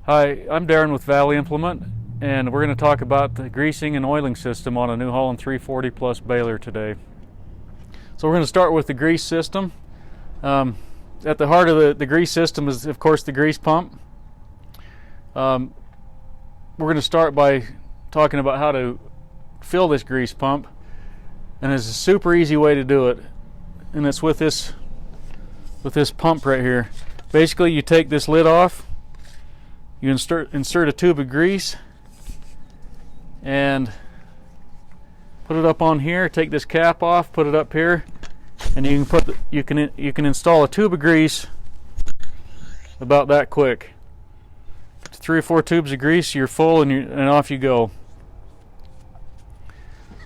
Hi, I'm Darren with Valley Implement, and we're going to talk about the greasing and oiling system on a New Holland 340 Plus Baler today. So we're going to start with the grease system. At the heart of the grease system is, of course, the grease pump. We're going to start by talking about how to fill this grease pump, and there's a super easy way to do it, and it's with this pump right here. Basically, you take this lid off, you insert a tube of grease and put it up on here. Take this cap off, put it up here, and you can install a tube of grease about that quick. 3 or 4 tubes of grease, you're full, and off you go.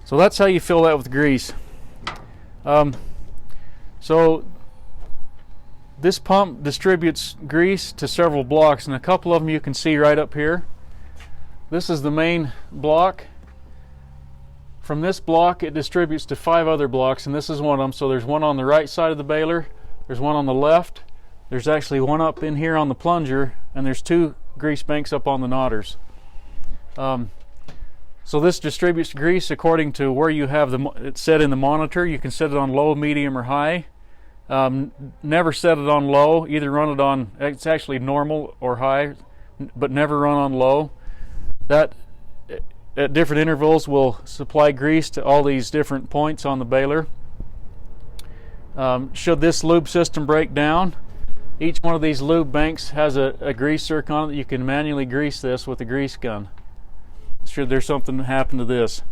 So that's how you fill that with grease. So this pump distributes grease to several blocks, and a couple of them you can see right up here. This is the main block. From this block it distributes to 5 other blocks, and this is one of them. So there's one on the right side of the baler, there's one on the left, there's actually one up in here on the plunger, and there's 2 grease banks up on the knotters. So this distributes grease according to where you have it set in the monitor. You can set it on low, medium, or high. Never set it on low. Either run it on, it's actually normal or high, but never run on low. That at different intervals will supply grease to all these different points on the baler. Should this lube system break down, each one of these lube banks has a grease circ on it that you can manually grease this with a grease gun should there's something happen to this.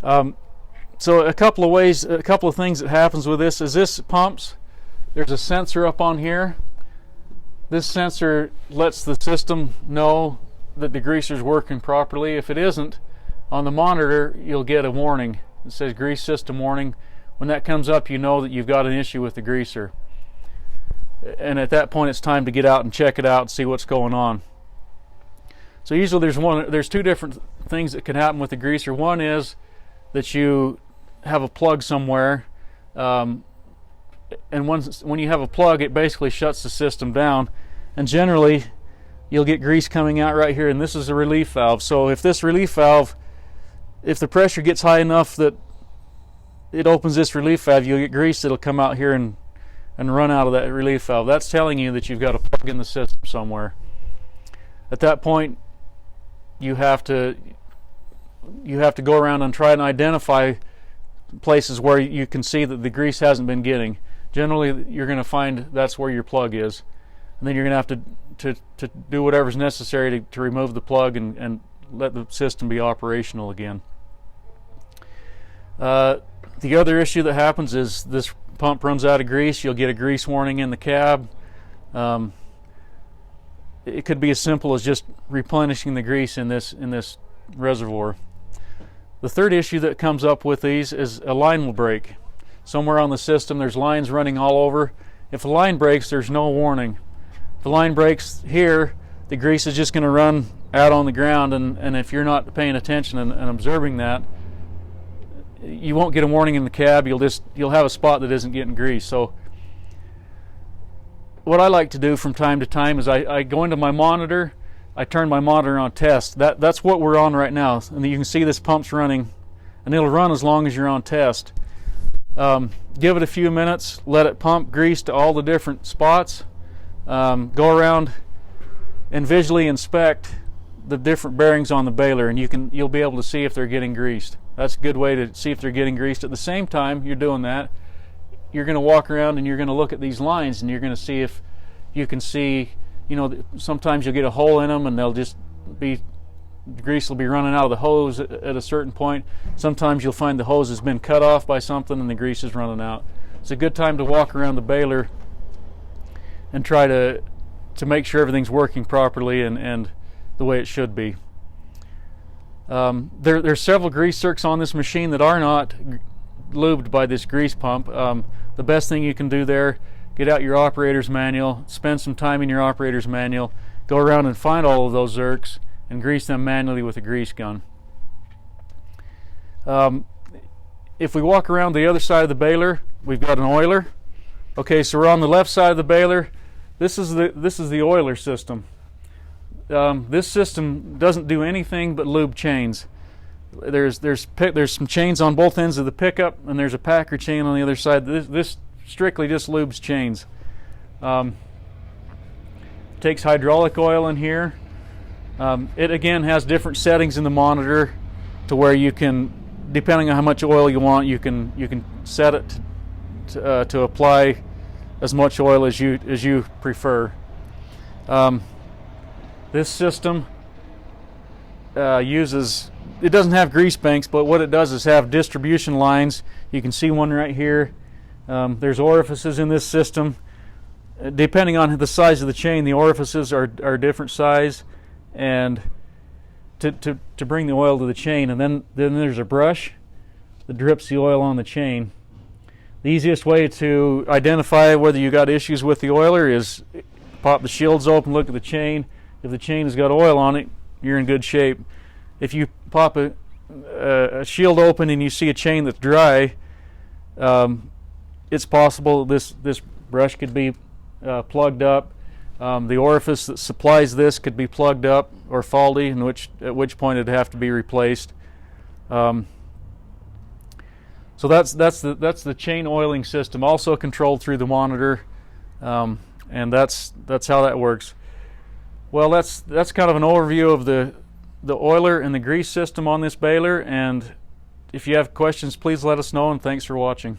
So a couple of things that happens with this is this pumps. There's a sensor up on here. This sensor lets the system know that the greaser's working properly. If it isn't, on the monitor you'll get a warning. It says grease system warning. When that comes up, you know that you've got an issue with the greaser. And at that point it's time to get out and check it out and see what's going on. So usually there's 2 different things that can happen with the greaser. One is that you have a plug somewhere, and when you have a plug, it basically shuts the system down, and generally you'll get grease coming out right here, and this is a relief valve. So if this relief valve, if the pressure gets high enough that it opens this relief valve, you'll get grease that'll come out here and run out of that relief valve. That's telling you that you've got a plug in the system somewhere. At that point, you have to go around and try and identify places where you can see that the grease hasn't been getting. Generally, you're going to find that's where your plug is, and then you're going to have to do whatever's necessary to remove the plug and let the system be operational again. The other issue that happens is this pump runs out of grease. You'll get a grease warning in the cab. It could be as simple as just replenishing the grease in this reservoir. The third issue that comes up with these is a line will break. Somewhere on the system there's lines running all over. If a line breaks, there's no warning. If the line breaks here, the grease is just going to run out on the ground, and if you're not paying attention and observing that, you won't get a warning in the cab. You'll have a spot that isn't getting grease. So what I like to do from time to time is I go into my monitor, I turn my monitor on test. That's what we're on right now, and you can see this pump's running, and it'll run as long as you're on test. Give it a few minutes, let it pump grease to all the different spots, go around and visually inspect the different bearings on the baler, and you'll be able to see if they're getting greased. That's a good way to see if they're getting greased. At the same time you're doing that, you're going to walk around and you're going to look at these lines, and you're going to see if you can see, sometimes you'll get a hole in them and they'll just be, the grease will be running out of the hose at a certain point. Sometimes you'll find the hose has been cut off by something and the grease is running out. It's a good time to walk around the baler and try to make sure everything's working properly and the way it should be. There's several grease circs on this machine that are not lubed by this grease pump. The best thing you can do there, get out your operator's manual, spend some time in your operator's manual, go around and find all of those zerks and grease them manually with a grease gun. If we walk around the other side of the baler, we've got an oiler. Okay, so we're on the left side of the baler. this is the oiler system. This system doesn't do anything but lube chains. There's some chains on both ends of the pickup, and there's a packer chain on the other side. This strictly just lubes chains. Takes hydraulic oil in here. It again has different settings in the monitor to where you can, depending on how much oil you want, you can set it to apply as much oil as you prefer. This system it doesn't have grease banks, but what it does is have distribution lines. You can see one right here. There's orifices in this system. Depending on the size of the chain, the orifices are different size, and to bring the oil to the chain. And then there's a brush that drips the oil on the chain. The easiest way to identify whether you got issues with the oiler is pop the shields open, look at the chain. If the chain has got oil on it, you're in good shape. If you pop a shield open and you see a chain that's dry, it's possible this brush could be plugged up. The orifice that supplies this could be plugged up or faulty, at which point it'd have to be replaced. So that's the chain oiling system, also controlled through the monitor, and that's how that works. Well, that's kind of an overview of the oiler and the grease system on this baler, and if you have questions, please let us know, and thanks for watching.